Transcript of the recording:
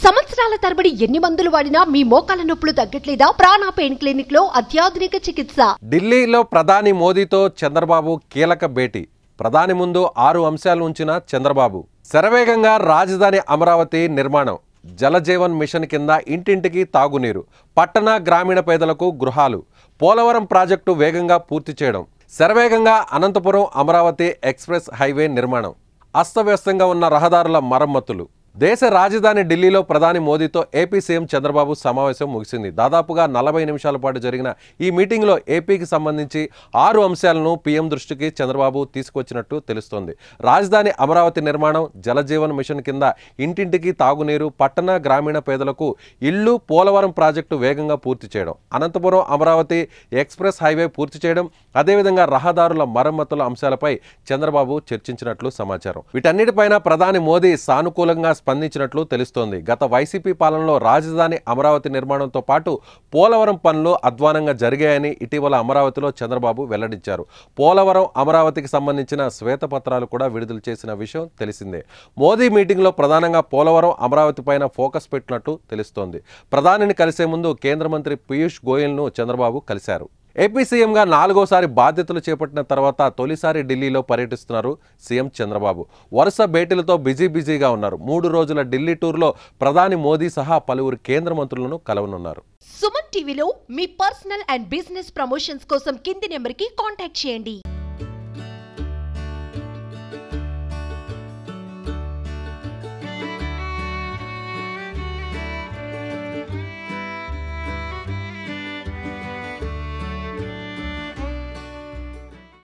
సంవత్సరాల తరబడి ఎన్ని మందులు వాడినా మీ మోకాల నొప్పులు తగ్గట్లేదా? ప్రాణ పెయిన్ క్లినిక్ లో అత్యాధునిక చికిత్స. ఢిల్లీలో ప్రధాని మోదీతో చంద్రబాబు కీలక భేటీ. ప్రధాని ముందు 6 అంశాలు ఉంచిన చంద్రబాబు. శరవేగంగా రాజధాని అమరావతి నిర్మాణం, జలజీవన్ మిషన్ కింద ఇంటింటికి తాగునీరు, పట్టణ గ్రామీణ పేదలకు గృహాలు, పోలవరం ప్రాజెక్టు వేగంగా పూర్తి చేయడం, శరవేగంగా అనంతపురం అమరావతి ఎక్స్ప్రెస్ హైవే నిర్మాణం, అస్తవ్యస్తంగా ఉన్న రహదారుల మరమ్మతులు. దేశ రాజధాని ఢిల్లీలో ప్రధాని మోదీతో ఏపీ సీఎం చంద్రబాబు సమావేశం ముగిసింది. దాదాపుగా 40 నిమిషాల పాటు జరిగిన ఈ మీటింగ్లో ఏపీకి సంబంధించి 6 అంశాలను పీఎం దృష్టికి చంద్రబాబు తీసుకొచ్చినట్టు తెలుస్తోంది. రాజధాని అమరావతి నిర్మాణం, జలజీవన్ మిషన్ కింద ఇంటింటికి తాగునీరు, పట్టణ గ్రామీణ పేదలకు ఇళ్లు, పోలవరం ప్రాజెక్టు వేగంగా పూర్తి చేయడం, అనంతపురం అమరావతి ఎక్స్ప్రెస్ హైవే పూర్తి చేయడం, అదేవిధంగా రహదారుల మరమ్మతుల అంశాలపై చంద్రబాబు చర్చించినట్లు సమాచారం. వీటన్నిటిపైన ప్రధాని మోదీ సానుకూలంగా స్పందించినట్లు తెలుస్తోంది. గత వైసీపీ పాలనలో రాజధాని అమరావతి నిర్మాణంతో పాటు పోలవరం పనులు అధ్వానంగా జరిగాయని ఇటీవల అమరావతిలో చంద్రబాబు వెల్లడించారు. పోలవరం అమరావతికి సంబంధించిన శ్వేతపత్రాలు కూడా విడుదల చేసిన విషయం తెలిసిందే. మోదీ మీటింగ్లో ప్రధానంగా పోలవరం అమరావతి పైన ఫోకస్ పెట్టినట్టు తెలుస్తోంది. ప్రధానిని కలిసే ముందు కేంద్ర మంత్రి పీయూష్ గోయల్ను చంద్రబాబు కలిశారు. ఏపీ సీఎంగా 4వ బాధ్యతలు చేపట్టిన తర్వాత తొలిసారి ఢిల్లీలో పర్యటిస్తున్నారు సీఎం చంద్రబాబు. వరుస భేటీలతో బిజీగా ఉన్నారు. 3 రోజుల ఢిల్లీ టూర్లో ప్రధాని మోదీ సహా పలువురు కేంద్ర మంత్రులను కలవనున్నారు. సుమన్ టీవీలో మీ పర్సనల్ అండ్ బిజినెస్ ప్రమోషన్స్ కోసం కింది నెంబర్కి కాంటాక్ట్ చేయండి.